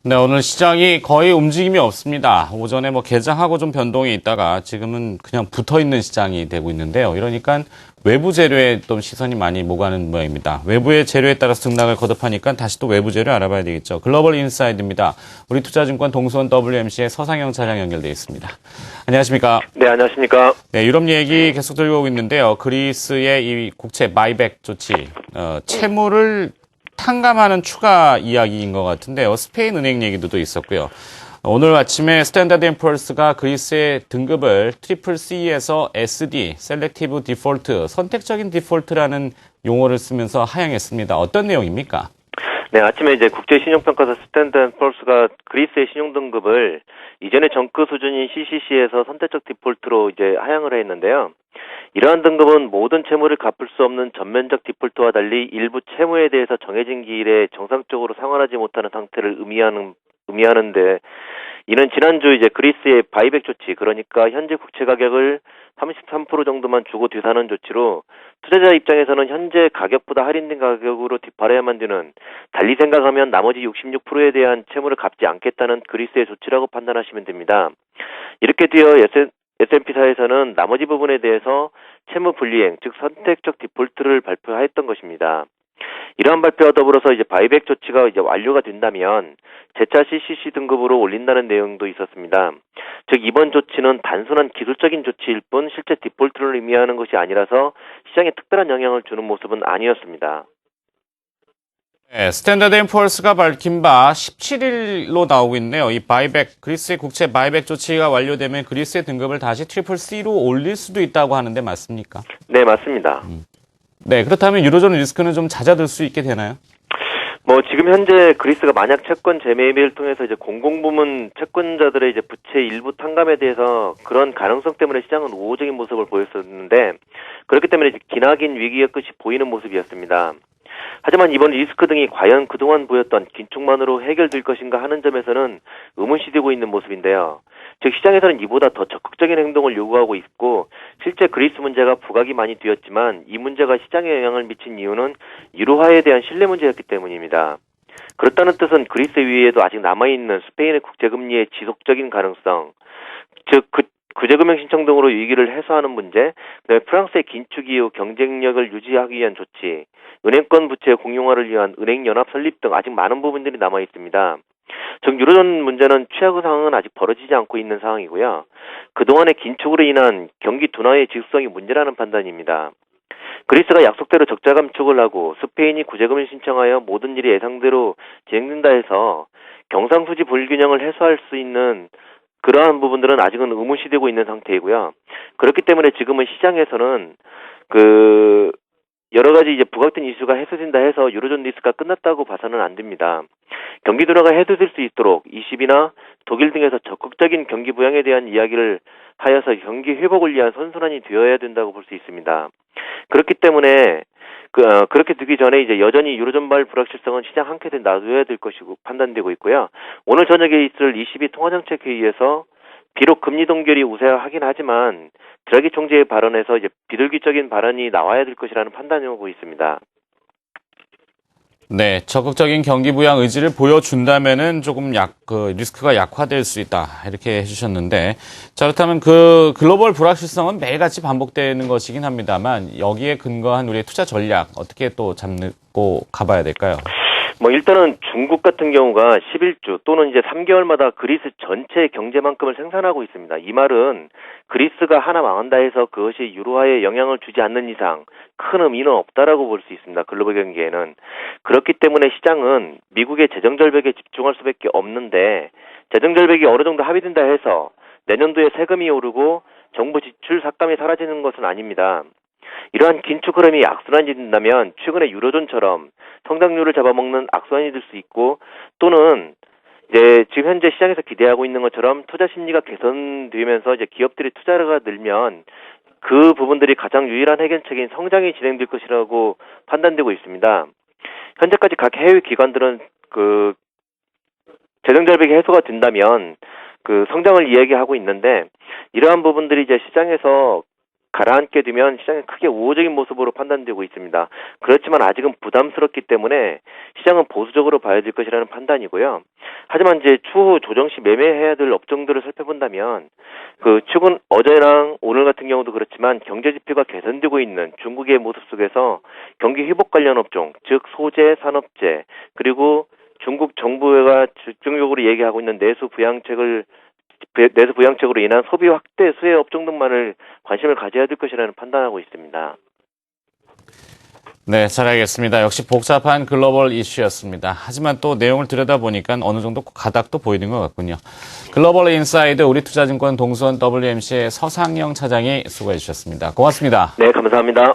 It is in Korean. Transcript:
네, 오늘 시장이 거의 움직임이 없습니다. 오전에 개장하고 좀 변동이 있다가 지금은 그냥 붙어 있는 시장이 되고 있는데요. 이러니까 외부 재료에 또 시선이 많이 모가는 모양입니다. 외부의 재료에 따라서 등락을 거듭하니까 다시 또 외부 재료 알아봐야 되겠죠. 글로벌 인사이드입니다. 우리 투자증권 동수원 WMC의 서상영 차장 연결되어 있습니다. 안녕하십니까? 네, 안녕하십니까? 네, 유럽 얘기 계속 들고 오고 있는데요. 그리스의 이 국채 바이백 조치, 채무를 탕감하는 추가 이야기인 것 같은데요. 스페인 은행 얘기도 또 있었고요. 오늘 아침에 스탠다드 앤 푸어스가 그리스의 등급을 트리플 C에서 SD, 셀렉티브 디폴트, 선택적인 디폴트라는 용어를 쓰면서 하향했습니다. 어떤 내용입니까? 네, 아침에 이제 국제신용평가사 스탠다드 앤 푸어스가 그리스의 신용등급을 이전의 정크 수준인 CCC에서 선택적 디폴트로 이제 하향을 했는데요. 이러한 등급은 모든 채무를 갚을 수 없는 전면적 디폴트와 달리 일부 채무에 대해서 정해진 기일에 정상적으로 상환하지 못하는 상태를 의미하는데, 이는 지난주 이제 그리스의 바이백 조치, 그러니까 현재 국채 가격을 33% 정도만 주고 뒤사는 조치로 투자자 입장에서는 현재 가격보다 할인된 가격으로 뒷팔아야만 되는, 달리 생각하면 나머지 66%에 대한 채무를 갚지 않겠다는 그리스의 조치라고 판단하시면 됩니다. 이렇게 되어 S&P사에서는 나머지 부분에 대해서 채무 분리행, 즉 선택적 디폴트를 발표했던 것입니다. 이러한 발표와 더불어서 이제 바이백 조치가 이제 완료가 된다면 재차 CCC 등급으로 올린다는 내용도 있었습니다. 즉 이번 조치는 단순한 기술적인 조치일 뿐 실제 디폴트를 의미하는 것이 아니라서 시장에 특별한 영향을 주는 모습은 아니었습니다. 네, 스탠다드 앤 푸어스가 밝힌 바 17일로 나오고 있네요. 이 바이백, 그리스의 국채 바이백 조치가 완료되면 그리스의 등급을 다시 트리플 C로 올릴 수도 있다고 하는데 맞습니까? 네, 맞습니다. 네, 그렇다면 유로존 리스크는 좀 잦아들 수 있게 되나요? 지금 현재 그리스가 만약 채권 재매입을 통해서 이제 공공부문 채권자들의 이제 부채 일부 탕감에 대해서 그런 가능성 때문에 시장은 우호적인 모습을 보였었는데, 그렇기 때문에 이제 기나긴 위기의 끝이 보이는 모습이었습니다. 하지만 이번 리스크 등이 과연 그동안 보였던 긴축만으로 해결될 것인가 하는 점에서는 의문시되고 있는 모습인데요. 즉 시장에서는 이보다 더 적극적인 행동을 요구하고 있고, 실제 그리스 문제가 부각이 많이 되었지만 이 문제가 시장에 영향을 미친 이유는 유로화에 대한 신뢰 문제였기 때문입니다. 그렇다는 뜻은 그리스 위에도 아직 남아있는 스페인의 국제금리의 지속적인 가능성, 즉 구제금융 신청 등으로 위기를 해소하는 문제, 그다음에 프랑스의 긴축 이후 경쟁력을 유지하기 위한 조치, 은행권 부채 공용화를 위한 은행연합 설립 등 아직 많은 부분들이 남아 있습니다. 즉 유로존 문제는 최악의 상황은 아직 벌어지지 않고 있는 상황이고요. 그동안의 긴축으로 인한 경기 둔화의 지속성이 문제라는 판단입니다. 그리스가 약속대로 적자 감축을 하고 스페인이 구제금을 신청하여 모든 일이 예상대로 진행된다 해서 경상수지 불균형을 해소할 수 있는 그러한 부분들은 아직은 의문시되고 있는 상태이고요. 그렇기 때문에 지금은 시장에서는 여러 가지 이제 부각된 이슈가 해소된다 해서 유로존 리스크가 끝났다고 봐서는 안 됩니다. 경기 둔화가 해소될 수 있도록 ECB나 독일 등에서 적극적인 경기 부양에 대한 이야기를 하여서 경기 회복을 위한 선순환이 되어야 된다고 볼 수 있습니다. 그렇기 때문에 그렇게 되기 전에 이제 여전히 유로존발 불확실성은 시장 한켠에 놔둬야 될 것이고 판단되고 있고요. 오늘 저녁에 있을 ECB 통화정책회의에서 비록 금리 동결이 우세하긴 하지만 드라기 총재의 발언에서 이제 비둘기적인 발언이 나와야 될 것이라는 판단이 오고 있습니다. 네, 적극적인 경기 부양 의지를 보여준다면은 조금 리스크가 약화될 수 있다. 이렇게 해주셨는데. 자, 그렇다면 글로벌 불확실성은 매일같이 반복되는 것이긴 합니다만, 여기에 근거한 우리의 투자 전략, 어떻게 또 잡고 가봐야 될까요? 일단은 중국 같은 경우가 11주 또는 이제 3개월마다 그리스 전체 경제만큼을 생산하고 있습니다. 이 말은 그리스가 하나 망한다 해서 그것이 유로화에 영향을 주지 않는 이상 큰 의미는 없다라고 볼 수 있습니다. 글로벌 경기에는. 그렇기 때문에 시장은 미국의 재정절벽에 집중할 수밖에 없는데, 재정절벽이 어느 정도 합의된다 해서 내년도에 세금이 오르고 정부 지출 삭감이 사라지는 것은 아닙니다. 이러한 긴축 흐름이 악순환이 된다면 최근에 유로존처럼 성장률을 잡아먹는 악순환이 될 수 있고, 또는 이제 지금 현재 시장에서 기대하고 있는 것처럼 투자 심리가 개선되면서 이제 기업들이 투자가 늘면 그 부분들이 가장 유일한 해결책인 성장이 진행될 것이라고 판단되고 있습니다. 현재까지 각 해외 기관들은 재정절벽이 해소가 된다면 성장을 이야기하고 있는데, 이러한 부분들이 이제 시장에서 가라앉게 되면 시장이 크게 우호적인 모습으로 판단되고 있습니다. 그렇지만 아직은 부담스럽기 때문에 시장은 보수적으로 봐야 될 것이라는 판단이고요. 하지만 이제 추후 조정 시 매매해야 될 업종들을 살펴본다면 최근 어제랑 오늘 같은 경우도 그렇지만 경제 지표가 개선되고 있는 중국의 모습 속에서 경기 회복 관련 업종, 즉 소재, 산업재, 그리고 중국 정부가 집중적으로 얘기하고 있는 내수 부양책으로 인한 소비 확대 수혜 업종 등만을 관심을 가져야 될 것이라는 판단하고 있습니다. 네, 잘 알겠습니다. 역시 복잡한 글로벌 이슈였습니다. 하지만 또 내용을 들여다보니까 어느 정도 가닥도 보이는 것 같군요. 글로벌 인사이드 우리투자증권 동선 WMC의 서상영 차장이 수고해 주셨습니다. 고맙습니다. 네, 감사합니다.